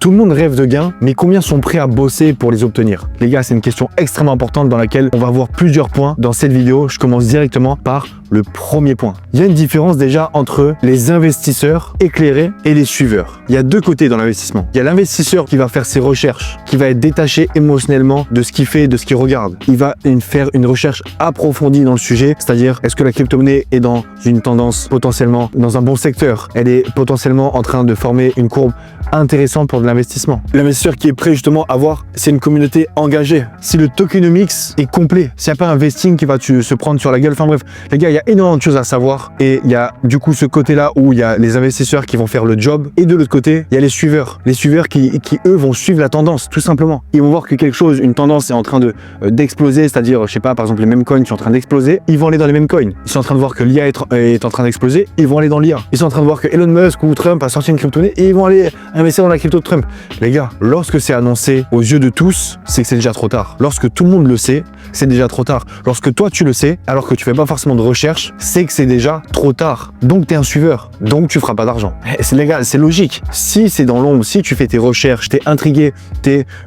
Tout le monde rêve de gains, mais combien sont prêts à bosser pour les obtenir? Les gars, c'est une question extrêmement importante dans laquelle on va voir plusieurs points dans cette vidéo. Je commence directement par le premier point. Il y a une différence déjà entre les investisseurs éclairés et les suiveurs. Il y a deux côtés dans l'investissement. Il y a l'investisseur qui va faire ses recherches, qui va être détaché émotionnellement de ce qu'il fait, de ce qu'il regarde. Il va faire une recherche approfondie dans le sujet, c'est-à-dire est-ce que la crypto-monnaie est dans une tendance potentiellement dans un bon secteur, elle est potentiellement en train de former une courbe intéressante pour de l'investissement. L'investisseur qui est prêt justement à voir, c'est une communauté engagée. Si le tokenomics est complet, s'il n'y a pas un vesting qui va se prendre sur la gueule, enfin bref, les gars, il y a énormément de choses à savoir et il y a du coup ce côté-là où il y a les investisseurs qui vont faire le job et de l'autre côté, il y a les suiveurs. Les suiveurs qui eux vont suivre la tendance, tout simplement. Ils vont voir que quelque chose, une tendance est en train d'exploser, c'est-à-dire, je sais pas, par exemple, les mêmes coins sont en train d'exploser, ils vont aller dans les mêmes coins. Ils sont en train de voir que l'IA est en train d'exploser, ils vont aller dans l'IA. Ils sont en train de voir que Elon Musk ou Trump a sorti une crypto-monnaie et ils vont aller investir dans la crypto de Trump. Les gars, lorsque c'est annoncé aux yeux de tous, c'est que c'est déjà trop tard. Lorsque tout le monde le sait, c'est déjà trop tard. Lorsque toi tu le sais, alors que tu fais pas forcément de recherche, c'est que c'est déjà trop tard. Donc t'es un suiveur, donc tu feras pas d'argent. Les gars, c'est logique. Si c'est dans l'ombre, si tu fais tes recherches, t'es intrigué,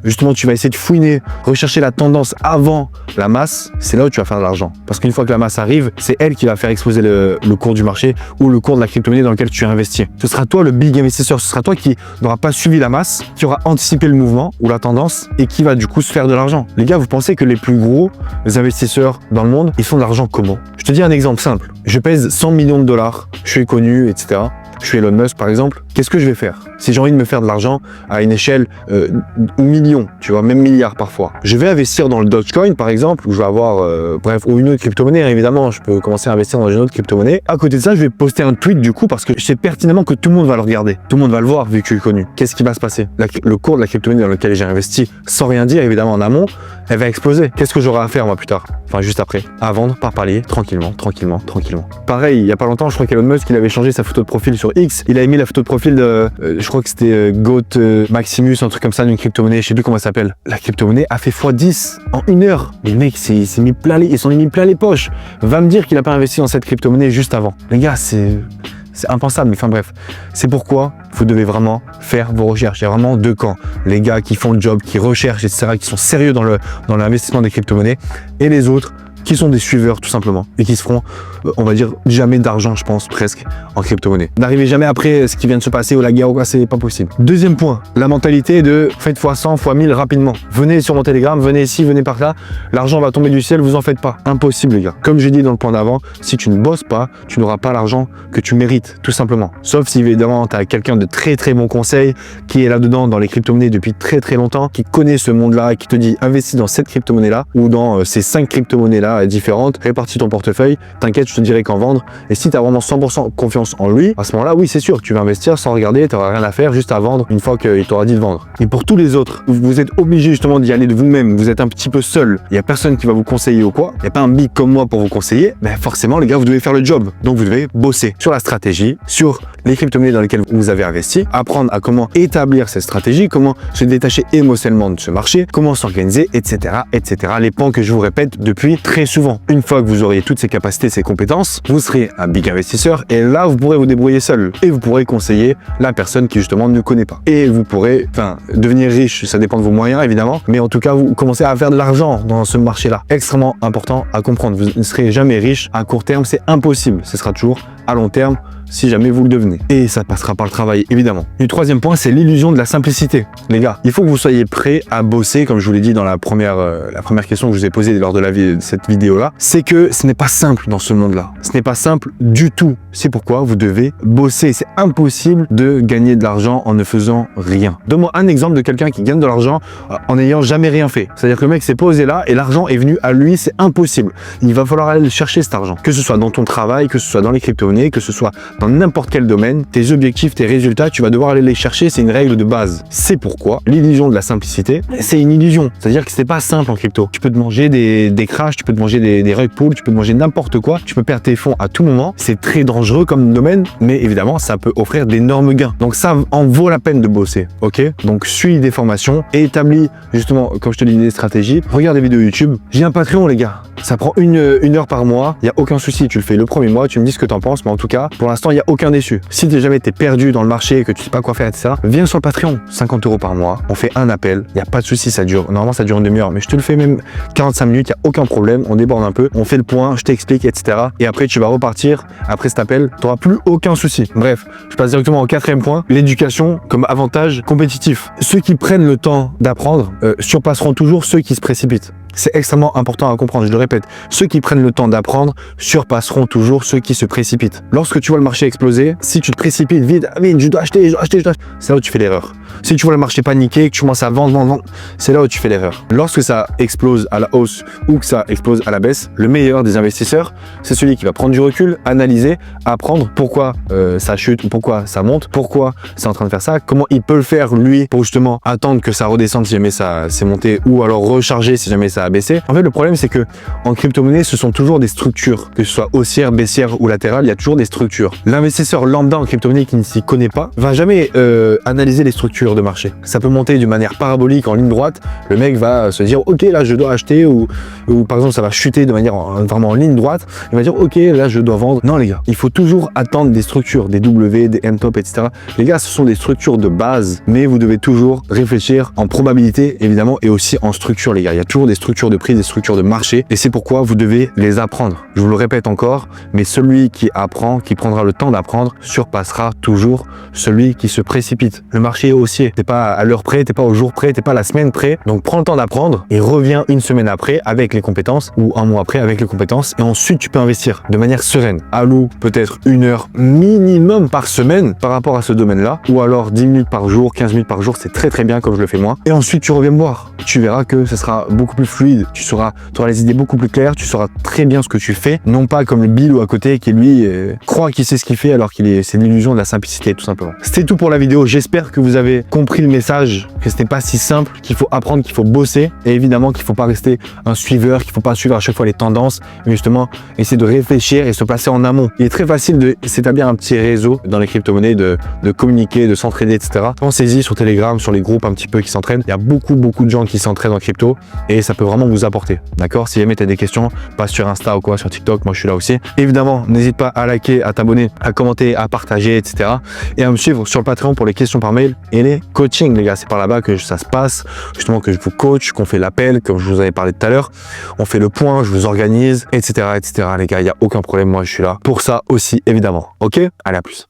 justement tu vas essayer de fouiner, rechercher la tendance avant la masse, c'est là où tu vas faire de l'argent. Parce qu'une fois que la masse arrive, c'est elle qui va faire exploser le cours du marché ou le cours de la crypto-monnaie dans lequel tu as investi. Ce sera toi le big investisseur, ce sera toi qui n'aura pas suivi la masse, qui aura anticipé le mouvement ou la tendance et qui va du coup se faire de l'argent. Les gars, vous pensez que les plus gros investisseurs dans le monde, ils font de l'argent comment? Je te dis un exemple simple. Je pèse 100 millions de dollars, je suis connu, etc. Je suis Elon Musk par exemple, qu'est-ce que je vais faire? Si j'ai envie de me faire de l'argent à une échelle millions, tu vois, même milliards parfois. Je vais investir dans le Dogecoin par exemple, où je vais avoir, bref, ou une autre crypto-monnaie, évidemment, je peux commencer à investir dans une autre crypto-monnaie. À côté de ça, je vais poster un tweet du coup, parce que je sais pertinemment que tout le monde va le regarder. Tout le monde va le voir vu qu'il est connu. Qu'est-ce qui va se passer? Le cours de la crypto-monnaie dans lequel j'ai investi, sans rien dire évidemment en amont, elle va exploser. Qu'est-ce que j'aurai à faire moi plus tard? Enfin juste après, à vendre par palier, tranquillement. Pareil, il y a pas longtemps, je crois qu'Elon Musk, il avait changé sa photo de profil sur X. Il avait mis la photo de profil de, je crois que c'était Goat Maximus, un truc comme ça, d'une crypto-monnaie, je sais plus comment ça s'appelle. La crypto-monnaie a fait x10 en 1 heure. Mais le mec, ils s'en est mis plein les poches. Va me dire qu'il a pas investi dans cette crypto-monnaie juste avant. Les gars, c'est impensable, mais enfin bref. C'est pourquoi vous devez vraiment faire vos recherches. Il y a vraiment deux camps. Les gars qui font le job, qui recherchent, etc., qui sont sérieux dans l'investissement des crypto-monnaies, et les autres qui sont des suiveurs tout simplement et qui se feront, on va dire, jamais d'argent, je pense, presque, en crypto-monnaie. N'arrivez jamais après ce qui vient de se passer ou la guerre ou quoi, c'est pas possible. Deuxième point, la mentalité de faites x100, x1000 rapidement. Venez sur mon Telegram, venez ici, venez par là, l'argent va tomber du ciel, vous en faites pas. Impossible les gars. Comme j'ai dit dans le point d'avant, si tu ne bosses pas, tu n'auras pas l'argent que tu mérites, tout simplement. Sauf si évidemment tu as quelqu'un de très très bon conseil qui est là-dedans dans les crypto-monnaies depuis très très longtemps, qui connaît ce monde-là et qui te dit investis dans cette crypto-monnaie-là ou dans ces 5 crypto-monnaies-là différentes, répartis ton portefeuille, t'inquiète, je te dirai qu'en vendre. Et si tu as vraiment 100% confiance en lui, à ce moment-là, oui, c'est sûr, tu vas investir sans regarder, tu n'auras rien à faire, juste à vendre une fois qu'il t'aura dit de vendre. Et pour tous les autres, vous êtes obligé justement d'y aller de vous-même, vous êtes un petit peu seul, il n'y a personne qui va vous conseiller ou quoi, il n'y a pas un big comme moi pour vous conseiller, mais forcément les gars, vous devez faire le job. Donc vous devez bosser sur la stratégie, sur les crypto-monnaies dans lesquelles vous avez investi, apprendre à comment établir cette stratégie, comment se détacher émotionnellement de ce marché, comment s'organiser, etc., etc. Les points que je vous répète depuis très souvent. Une fois que vous auriez toutes ces capacités, ces compétences, vous serez un big investisseur et là, vous pourrez vous débrouiller seul et vous pourrez conseiller la personne qui justement ne connaît pas. Et vous pourrez, devenir riche, ça dépend de vos moyens évidemment, mais en tout cas, vous commencez à faire de l'argent dans ce marché-là. Extrêmement important à comprendre. Vous ne serez jamais riche à court terme, c'est impossible. Ce sera toujours à long terme si jamais vous le devenez. Et ça passera par le travail, évidemment. Et le troisième point, c'est l'illusion de la simplicité. Les gars, il faut que vous soyez prêts à bosser, comme je vous l'ai dit dans la première question que je vous ai posée lors de cette vidéo-là, c'est que ce n'est pas simple dans ce monde-là. Ce n'est pas simple du tout. C'est pourquoi vous devez bosser. C'est impossible de gagner de l'argent en ne faisant rien. Donne-moi un exemple de quelqu'un qui gagne de l'argent en n'ayant jamais rien fait. C'est-à-dire que le mec s'est posé là et l'argent est venu à lui, c'est impossible. Il va falloir aller le chercher cet argent. Que ce soit dans ton travail, que ce soit dans les crypto-monnaies, que ce soit dans n'importe quel domaine, tes objectifs, tes résultats, tu vas devoir aller les chercher, c'est une règle de base. C'est pourquoi l'illusion de la simplicité, c'est une illusion. C'est-à-dire que c'est pas simple en crypto. Tu peux te manger des crashs, tu peux te manger des rug pulls, tu peux te manger n'importe quoi, tu peux perdre tes fonds à tout moment. C'est très dangereux comme domaine, mais évidemment, ça peut offrir d'énormes gains. Donc ça en vaut la peine de bosser, ok? Donc suis des formations et établis justement, comme je te dis, des stratégies. Regarde des vidéos YouTube. J'ai un Patreon, les gars. Ça prend une heure par mois. Il n'y a aucun souci. Tu le fais le premier mois, tu me dis ce que tu en penses, mais en tout cas, pour l'instant, l'instant, il n'y a aucun déçu. Si jamais t'es perdu dans le marché, que tu sais pas quoi faire, etc., viens sur le Patreon. 50 € par mois. On fait un appel. Il n'y a pas de souci, ça dure. Normalement, ça dure une demi-heure, mais je te le fais même 45 minutes. Il n'y a aucun problème. On déborde un peu. On fait le point. Je t'explique, etc. Et après, tu vas repartir. Après cet appel, tu n'auras plus aucun souci. Bref, je passe directement au 4e point. L'éducation comme avantage compétitif. Ceux qui prennent le temps d'apprendre surpasseront toujours ceux qui se précipitent. C'est extrêmement important à comprendre, je le répète. Ceux qui prennent le temps d'apprendre surpasseront toujours ceux qui se précipitent. Lorsque tu vois le marché exploser, si tu te précipites vite, je dois acheter, c'est là où tu fais l'erreur. Si tu vois le marché paniquer, que tu commences à vendre, c'est là où tu fais l'erreur. Lorsque ça explose à la hausse ou que ça explose à la baisse, le meilleur des investisseurs, c'est celui qui va prendre du recul, analyser, apprendre pourquoi ça chute ou pourquoi ça monte, pourquoi c'est en train de faire ça, comment il peut le faire lui pour justement attendre que ça redescende si jamais ça s'est monté ou alors recharger si jamais ça a baissé. En fait, le problème, c'est que en crypto-monnaie, ce sont toujours des structures, que ce soit haussière, baissière ou latérale, il y a toujours des structures. L'investisseur lambda en crypto-monnaie qui ne s'y connaît pas va jamais analyser les structures de marché. Ça peut monter de manière parabolique en ligne droite. Le mec va se dire, ok, là, je dois acheter ou par exemple, ça va chuter de manière vraiment en ligne droite. Il va dire, ok, là, je dois vendre. Non, les gars, il faut toujours attendre des structures, des W, des M-top, etc. Les gars, ce sont des structures de base, mais vous devez toujours réfléchir en probabilité, évidemment, et aussi en structure, les gars. Il y a toujours des structures de prix, des structures de marché, et c'est pourquoi vous devez les apprendre. Je vous le répète encore, mais celui qui apprend, qui prendra le temps d'apprendre, surpassera toujours celui qui se précipite. Le marché est haussier, t'es pas à l'heure près, t'es pas au jour près, t'es pas à la semaine près, donc prends le temps d'apprendre et reviens une semaine après avec les compétences ou un mois après avec les compétences, et ensuite tu peux investir de manière sereine. Alloue peut-être 1 heure minimum par semaine par rapport à ce domaine-là, ou alors 10 minutes par jour, 15 minutes par jour, c'est très très bien comme je le fais moi, et ensuite tu reviens me voir. Tu verras que ce sera beaucoup plus fluide, tu auras les idées beaucoup plus claires, tu sauras très bien ce que tu fais, non pas comme le Bill ou à côté qui lui croit qu'il sait ce qu'il fait alors c'est l'illusion de la simplicité tout simplement. C'était tout pour la vidéo, j'espère que vous avez compris le message, que ce n'est pas si simple, qu'il faut apprendre, qu'il faut bosser, et évidemment qu'il ne faut pas rester un suiveur, qu'il ne faut pas suivre à chaque fois les tendances, mais justement essayer de réfléchir et se placer en amont. Il est très facile de s'établir un petit réseau dans les crypto-monnaies, de communiquer, de s'entraider, etc. Pensez-y sur Telegram, sur les groupes un petit peu qui s'entraînent. Il y a beaucoup de gens qui s'entraînent en crypto et ça peut vraiment vous apporter. D'accord? Si jamais tu as des questions, passe sur Insta ou quoi, sur TikTok, moi je suis là aussi. Évidemment, n'hésite pas à liker, à t'abonner, à commenter, à partager, etc. Et à me suivre sur le Patreon pour les questions par mail et les coachings, les gars. C'est par là-bas que ça se passe, justement que je vous coach, qu'on fait l'appel, comme je vous avais parlé tout à l'heure. On fait le point, je vous organise, etc. Les gars, il n'y a aucun problème, moi je suis là pour ça aussi, évidemment. Ok? Allez, à plus.